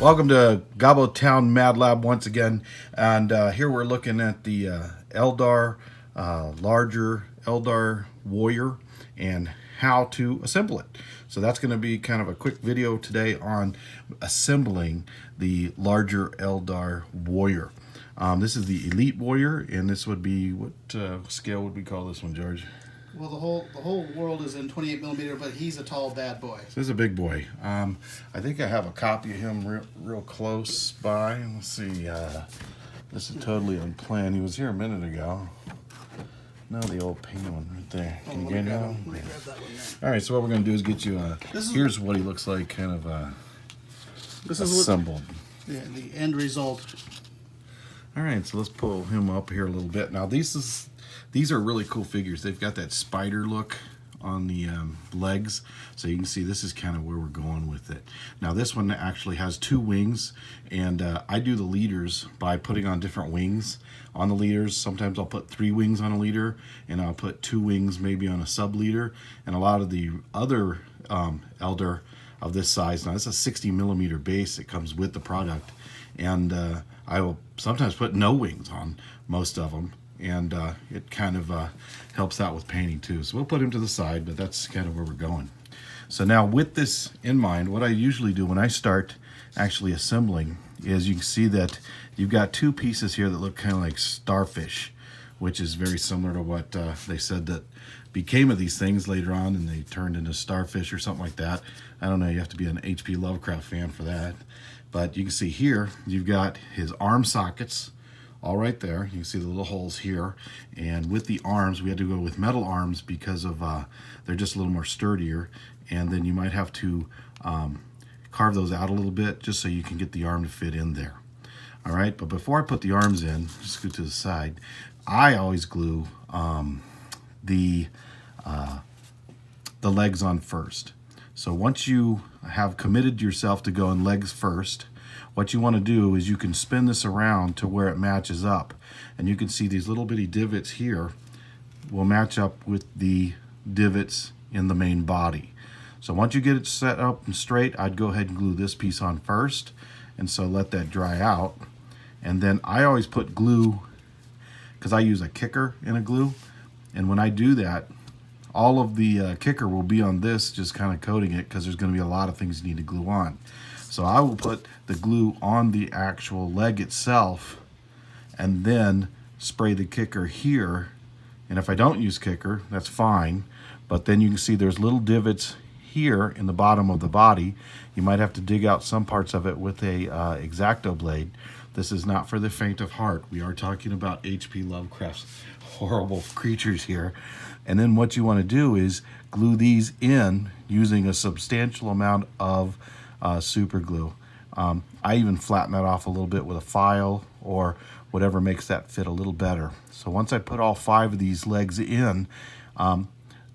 Welcome to Gobbo Town Mad Lab once again, and here we're looking at the Eldar, larger Eldar Warrior, and how to assemble it. So that's going to be kind of a quick video today on assembling the larger Eldar Warrior. This is the Elite Warrior, and this would be, what scale would we call this one, George? Well, the whole world is in 28mm, but he's a tall bad boy. This is a big boy. I think I have a copy of him real close by. Let's see. This is totally unplanned. He was here a minute ago. No, the old penguin right there. Can you get him? Let me grab that one there. All right. So what we're gonna do is get you here's what he looks like, kind of assembled. The end result. All right. So let's pull him up here a little bit. Now these are really cool figures. They've got that spider look on the legs, so you can see this is kind of where we're going with it. Now this one actually has 2 wings, and I do the leaders by putting on different wings on the leaders. Sometimes I'll put 3 wings on a leader, and I'll put 2 wings maybe on a sub leader. And a lot of the other Eldar of this size, now this is a 60mm base that comes with the product, and I will sometimes put no wings on most of them. And it kind of helps out with painting too. So we'll put him to the side, but that's kind of where we're going. So now with this in mind, what I usually do when I start actually assembling is you can see that you've got 2 pieces here that look kind of like starfish, which is very similar to what they said that became of these things later on, and they turned into starfish or something like that. I don't know, you have to be an H.P. Lovecraft fan for that. But you can see here, you've got his arm sockets, all right there. You can see the little holes here, and with the arms we had to go with metal arms because of they're just a little more sturdier, and then you might have to carve those out a little bit just so you can get the arm to fit in there. All right, but before I put the arms in, just go to the side, I always glue the legs on first. So once you have committed yourself to going legs first, what you want to do is you can spin this around to where it matches up, and you can see these little bitty divots here will match up with the divots in the main body. So once you get it set up and straight, I'd go ahead and glue this piece on first, and so let that dry out. And then I always put glue, because I use a kicker in a glue, and when I do that, all of the kicker will be on this, just kind of coating it, because there's going to be a lot of things you need to glue on. So I will put the glue on the actual leg itself and then spray the kicker here. And if I don't use kicker, that's fine. But then you can see there's little divots here in the bottom of the body. You might have to dig out some parts of it with a X-Acto blade. This is not for the faint of heart. We are talking about H.P. Lovecraft's horrible creatures here. And then what you want to do is glue these in using a substantial amount of super glue. I even flatten that off a little bit with a file or whatever makes that fit a little better. So once I put all 5 of these legs in, I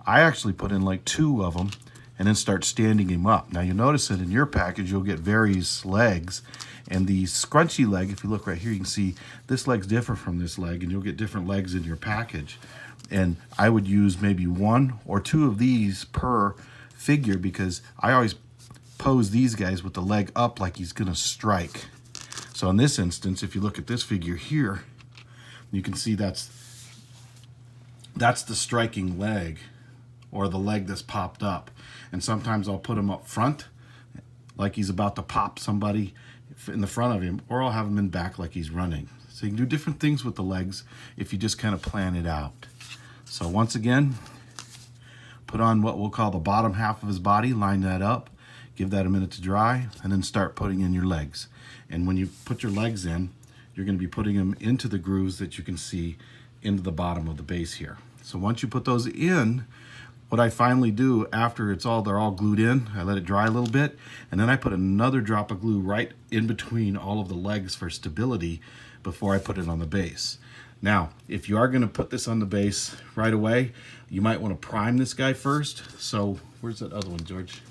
actually put in like 2 of them and then start standing him up. Now you'll notice that in your package you'll get various legs, and the scrunchy leg, if you look right here, you can see this leg's different from this leg, and you'll get different legs in your package. And I would use maybe 1 or 2 of these per figure, because I always pose these guys with the leg up like he's gonna strike. So in this instance, if you look at this figure here, you can see that's the striking leg, or the leg that's popped up. And sometimes I'll put him up front like he's about to pop somebody in the front of him, or I'll have him in back like he's running. So you can do different things with the legs if you just kind of plan it out. So once again, put on what we'll call the bottom half of his body, line that up, give that a minute to dry, and then start putting in your legs. And when you put your legs in, you're going to be putting them into the grooves that you can see into the bottom of the base here. So once you put those in, what I finally do after they're all glued in, I let it dry a little bit, and then I put another drop of glue right in between all of the legs for stability before I put it on the base. Now, if you are going to put this on the base right away, you might want to prime this guy first. So where's that other one, George?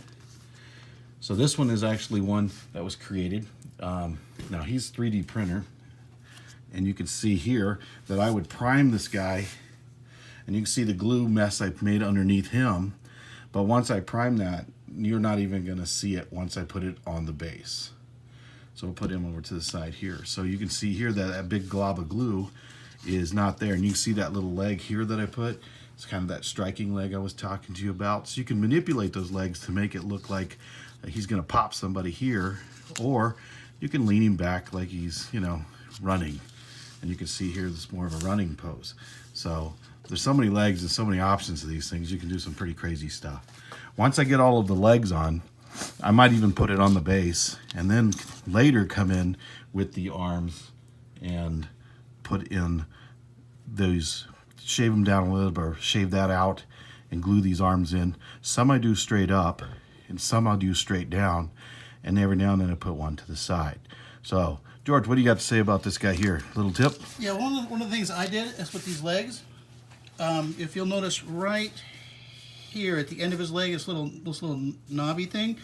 So this one is actually one that was created. Now he's 3D printer, and you can see here that I would prime this guy, and you can see the glue mess I've made underneath him. But once I prime that, you're not even going to see it once I put it on the base. So we'll put him over to the side here. So you can see here that that big glob of glue is not there, and you can see that little leg here that I put. It's kind of that striking leg I was talking to you about. So you can manipulate those legs to make it look like he's going to pop somebody here, or you can lean him back like he's, you know, running, and you can see here this more of a running pose. So there's so many legs and so many options to these things. You can do some pretty crazy stuff. Once I get all of the legs on, I might even put it on the base, and then later come in with the arms and put in those, shave them down a little bit, or shave that out and glue these arms in. Some I do straight up, and some I'll do straight down, and every now and then I put one to the side. So, George, what do you got to say about this guy here? Little tip? Yeah, one of the things I did is with these legs. If you'll notice right here at the end of his leg, this little knobby thing,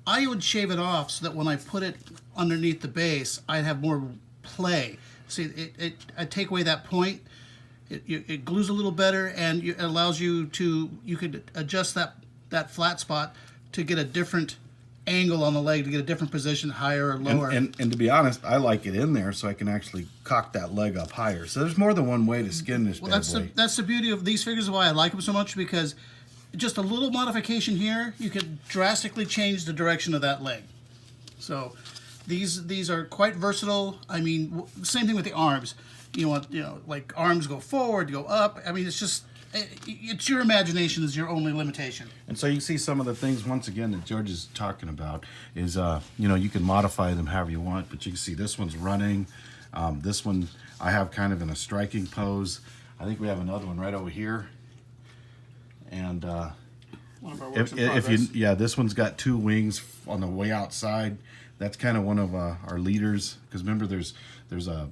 I would shave it off so that when I put it underneath the base, I'd have more play. See, I take away that point. It glues a little better, and it allows you could adjust that flat spot to get a different angle on the leg, to get a different position, higher or lower. And to be honest, I like it in there so I can actually cock that leg up higher. So there's more than one way to skin this bad boy. That's the beauty of these figures, why I like them so much, because just a little modification here, you could drastically change the direction of that leg. So these are quite versatile. I mean, same thing with the arms. You want, like arms go forward, go up. I mean, it's your imagination is your only limitation. And so you see some of the things, once again, that George is talking about is, you can modify them however you want, but you can see this one's running. This one I have kind of in a striking pose. I think we have another one right over here. And One of our works in progress. This one's got two wings on the way outside. That's kind of one of our leaders, because remember there's a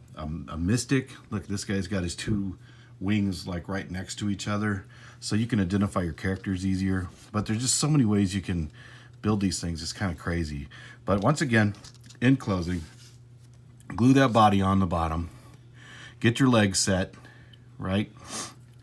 mystic. Look, this guy's got his two wings like right next to each other, so you can identify your characters easier. But there's just so many ways you can build these things. It's kind of crazy. But once again, in closing, glue that body on the bottom, get your legs set, right,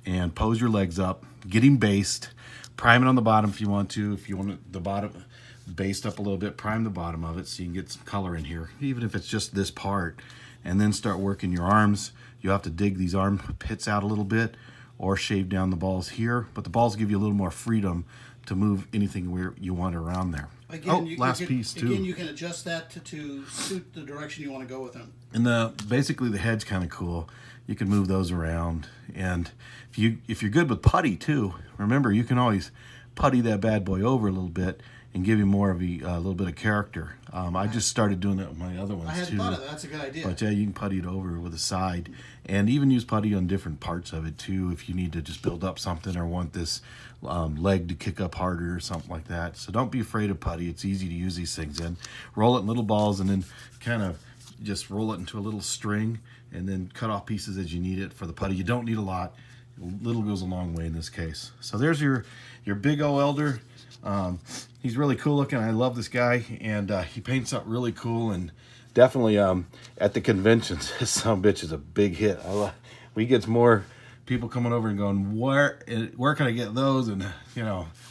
and pose your legs up, get him based, prime it on the bottom if you want to. If you want it, the bottom based up a little bit, prime the bottom of it so you can get some color in here, even if it's just this part, and then start working your arms. You have to dig these arm pits out a little bit, or shave down the balls here, but the balls give you a little more freedom to move anything where you want around there. Again, piece too. Again, you can adjust that to suit the direction you want to go with them. And basically the head's kind of cool. You can move those around, and if you're good with putty too, remember you can always putty that bad boy over a little bit and give him more of a little bit of character. I just started doing that with my other ones too. I hadn't thought of that. That's a good idea. But yeah, you can putty it over with a side, and even use putty on different parts of it too if you need to just build up something or want this leg to kick up harder or something like that. So don't be afraid of putty. It's easy to use these things in. Roll it in little balls, and then kind of just roll it into a little string, and then cut off pieces as you need it for the putty. You don't need a lot. Little goes a long way in this case. So there's your big O Elder. He's really cool looking. I love this guy, and he paints up really cool, and definitely at the conventions, this son of a bitch is a big hit. We get more people coming over and going, where can I get those, and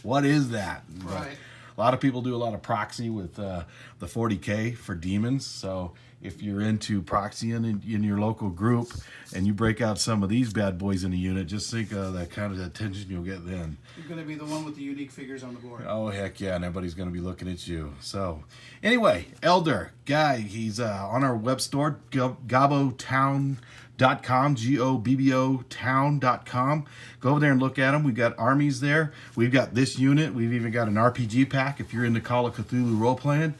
what is that? Right. A lot of people do a lot of proxy with the 40K for demons. So if you're into proxying in your local group and you break out some of these bad boys in the unit, just think of that kind of attention you'll get then. You're going to be the one with the unique figures on the board. Oh, heck yeah, and everybody's going to be looking at you. So anyway, Elder Guy, he's on our web store, gobbotown.com, GOBBO town.com. Go over there and look at them. We've got armies there. We've got this unit. We've even got an RPG pack if you're into Call of Cthulhu role-playing.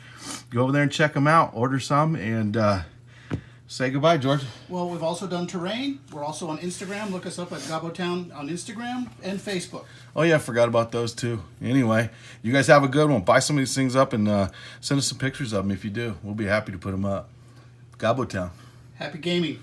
Go over there and check them out. Order some, and Say goodbye, George. Well, we've also done terrain. We're also on Instagram. Look us up at Gabotown on Instagram and Facebook. Oh yeah, forgot about those too. Anyway, you guys have a good one. Buy some of these things up and send us some pictures of them if you do. We'll be happy to put them up. Gabotown. Happy gaming.